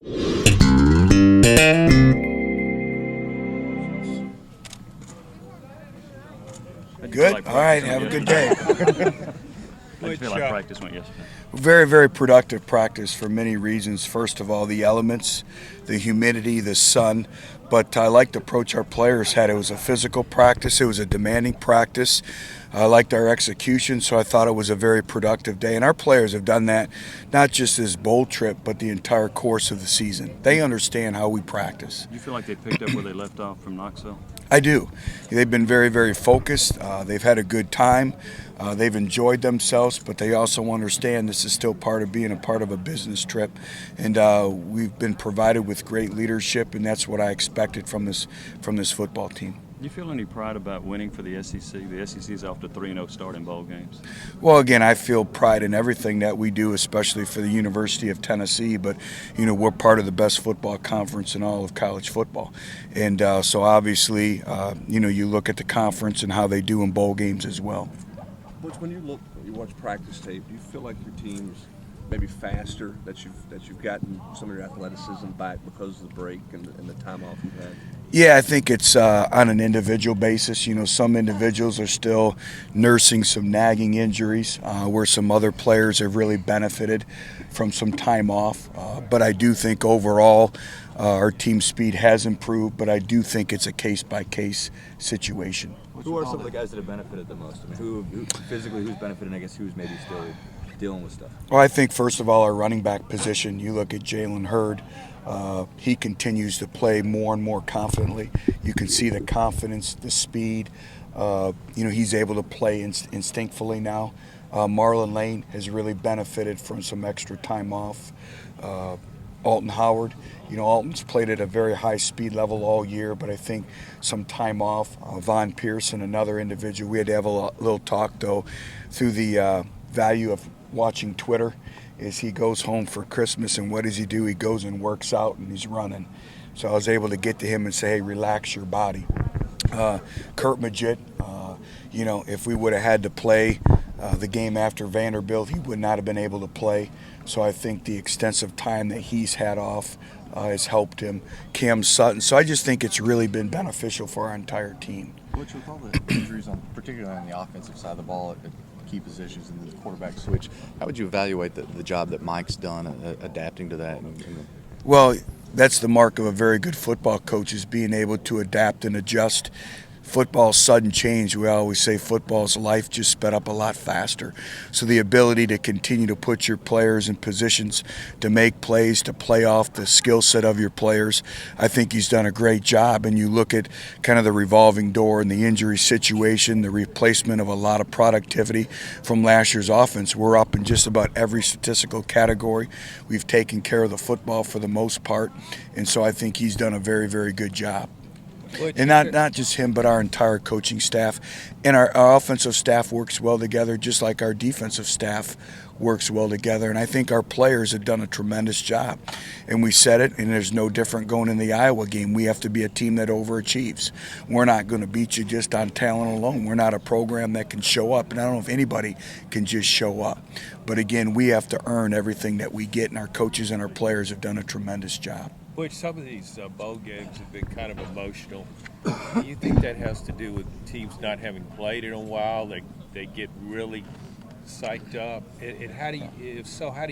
Good. All right. Have a good day. How did you feel like practice went yesterday? Very, very productive practice for many reasons. First of all, the elements, the humidity, the sun. But I liked the approach our players had. It was a physical practice. It was a demanding practice. I liked our execution, so I thought it was a very productive day. And our players have done that, not just this bowl trip, but the entire course of the season. They understand how we practice. Do you feel like they picked up where they left off from Knoxville? I do. They've been very, very focused. They've had a good time. They've enjoyed themselves, but they also understand this is still part of being a part of a business trip. And we've been provided with great leadership, and that's what I expected from this football team. Do you feel any pride about winning for the SEC? The SEC is off to 3-0 start in bowl games. Well, again, I feel pride in everything that we do, especially for the University of Tennessee. But, we're part of the best football conference in all of college football. And so obviously, you look at the conference and how they do in bowl games as well. Butch, when you watch practice tape, do you feel like your team's maybe faster, that you've gotten some of your athleticism back because of the break and the time off you've had? Yeah, I think it's on an individual basis. Some individuals are still nursing some nagging injuries, where some other players have really benefited from some time off. But I do think overall our team speed has improved, but I do think it's a case-by-case situation. Who are some of the guys that have benefited the most? I mean, who physically, who's benefited, and I guess who's maybe still dealing with stuff? Well, I think first of all, our running back position, you look at Jalen Hurd, he continues to play more and more confidently. You can see the confidence, the speed. He's able to play instinctively now. Marlon Lane has really benefited from some extra time off. Alton Howard, Alton's played at a very high speed level all year, but I think some time off. Von Pearson, another individual. We had to have a little talk, though, through the value of watching Twitter. Is he goes home for Christmas, and what does he do? He goes and works out, and he's running. So I was able to get to him and say, hey, relax your body. Kurt Magid, if we would have had to play the game after Vanderbilt, he would not have been able to play. So I think the extensive time that he's had off has helped him. Cam Sutton. So I just think it's really been beneficial for our entire team. Which with all the injuries, particularly on the offensive side of the ball at key positions and the quarterback switch, how would you evaluate the job that Mike's done adapting to that? Well, that's the mark of a very good football coach, is being able to adapt and adjust. Football's sudden change. We always say football's life just sped up a lot faster. So the ability to continue to put your players in positions to make plays, to play off the skill set of your players, I think he's done a great job. And you look at kind of the revolving door and the injury situation, the replacement of a lot of productivity from last year's offense. We're up in just about every statistical category. We've taken care of the football for the most part. And so I think he's done a very, very good job. And not just him, but our entire coaching staff. And our offensive staff works well together, just like our defensive staff works well together. And I think our players have done a tremendous job. And we said it, and there's no different going in the Iowa game. We have to be a team that overachieves. We're not going to beat you just on talent alone. We're not a program that can show up. And I don't know if anybody can just show up. But again, we have to earn everything that we get, and our coaches and our players have done a tremendous job. Which some of these bowl games have been kind of emotional. Do you think that has to do with teams not having played in a while? They get really psyched up. And how do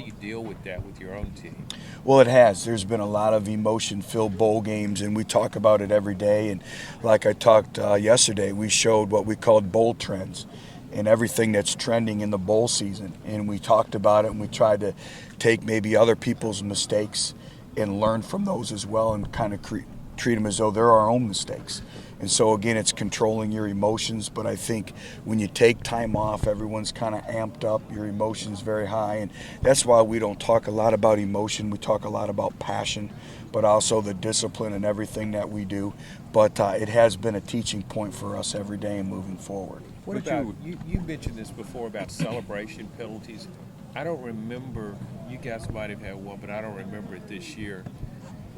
you deal with that with your own team? Well, it has. There's been a lot of emotion-filled bowl games, and we talk about it every day. And like I talked yesterday, we showed what we called bowl trends and everything that's trending in the bowl season. And we talked about it, and we tried to take maybe other people's mistakes and learn from those as well, and kind of treat them as though they're our own mistakes. And so again, it's controlling your emotions, but I think when you take time off, everyone's kind of amped up, your emotions very high, and that's why we don't talk a lot about emotion. We talk a lot about passion, but also the discipline and everything that we do. But it has been a teaching point for us every day and moving forward. What about, you mentioned this before about celebration penalties. I don't remember, you guys might have had one, but I don't remember it this year.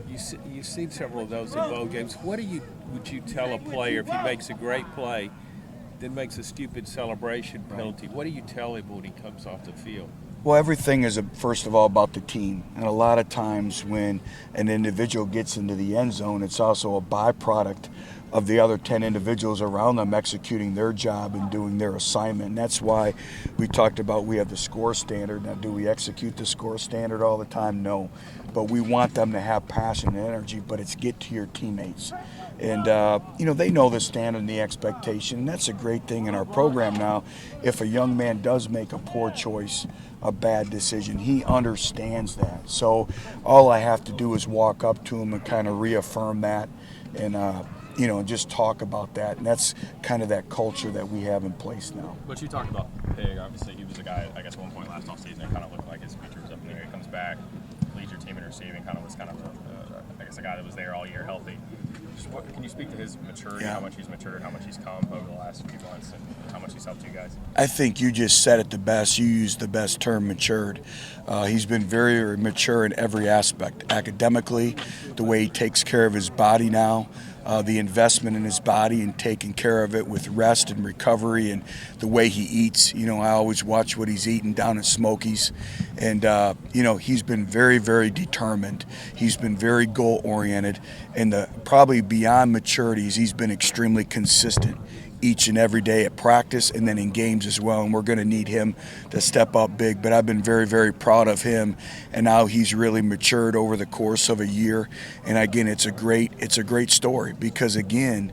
You've seen several of those in bowl games. What would you tell a player if he makes a great play, then makes a stupid celebration penalty? What do you tell him when he comes off the field? Well, everything is, first of all, about the team. And a lot of times when an individual gets into the end zone, it's also a byproduct of the other 10 individuals around them executing their job and doing their assignment. And that's why we talked about we have the score standard. Now, do we execute the score standard all the time? No. But we want them to have passion and energy, but it's get to your teammates. And, they know the standard and the expectation. And that's a great thing in our program now. If a young man does make a poor choice, a bad decision, he understands that. So all I have to do is walk up to him and kind of reaffirm that and, just talk about that. And that's kind of that culture that we have in place now. But you talked about Pig. Obviously, he was a guy, I guess, at one point last offseason, it kind of looked like his future was up in the air. He comes back, leads your team in receiving, was kind of a guy that was there all year healthy. Can you speak to his maturity, how much he's matured, how much he's come over the last few months, and how much he's helped you guys? I think you just said it the best. You used the best term, matured. He's been very, very mature in every aspect. Academically, the way he takes care of his body now, the investment in his body and taking care of it with rest and recovery, and the way he eats. I always watch what he's eating down at Smokies. And, he's been very, very determined. He's been very goal-oriented. And probably beyond maturities, he's been extremely consistent each and every day at practice and then in games as well, and we're going to need him to step up big. But I've been very, very proud of him, and now he's really matured over the course of a year. And again, it's a great story because, again,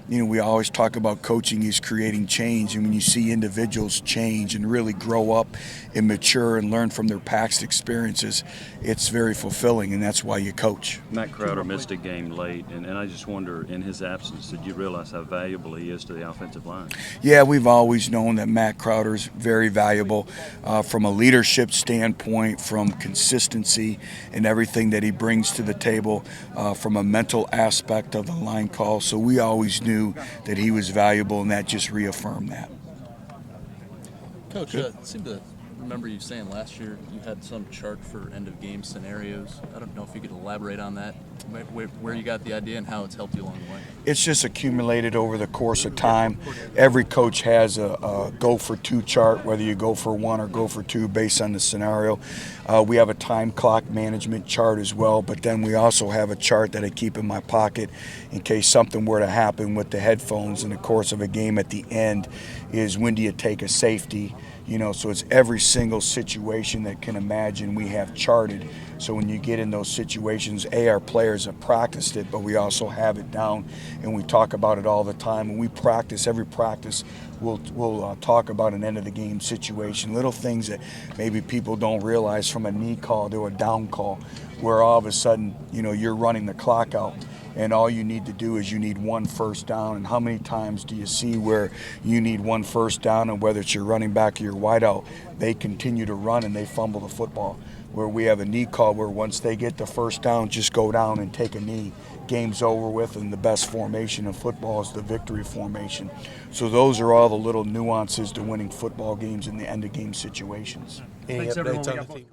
we always talk about coaching is creating change, and when you see individuals change and really grow up and mature and learn from their past experiences, it's very fulfilling, and that's why you coach. Matt Crowder missed a game late, and I just wonder, in his absence, did you realize how valuable he is to the offensive line? Yeah, we've always known that Matt Crowder's very valuable from a leadership standpoint, from consistency and everything that he brings to the table, from a mental aspect of the line call. So we always knew that he was valuable, and that just reaffirmed that. Coach, I seem to remember you saying last year you had some chart for end-of-game scenarios. I don't know if you could elaborate on that, where you got the idea and how it's helped you along the way. It's just accumulated over the course of time. Every coach has a go-for-two chart, whether you go for one or go for two based on the scenario. We have a time clock management chart as well, but then we also have a chart that I keep in my pocket in case something were to happen with the headphones in the course of a game at the end is when do you take a safety. So it's every single situation that can imagine we have charted. So when you get in those situations, our players have practiced it, but we also have it down, and we talk about it all the time. When we practice, every practice, we'll talk about an end-of-the-game situation, little things that maybe people don't realize, from a knee call to a down call, where all of a sudden, you're running the clock out. And all you need to do is you need one first down. And how many times do you see where you need one first down, and whether it's your running back or your wideout, they continue to run and they fumble the football? Where we have a knee call where once they get the first down, just go down and take a knee. Game's over with, and the best formation in football is the victory formation. So those are all the little nuances to winning football games in the end-of-game situations. Any updates on the team?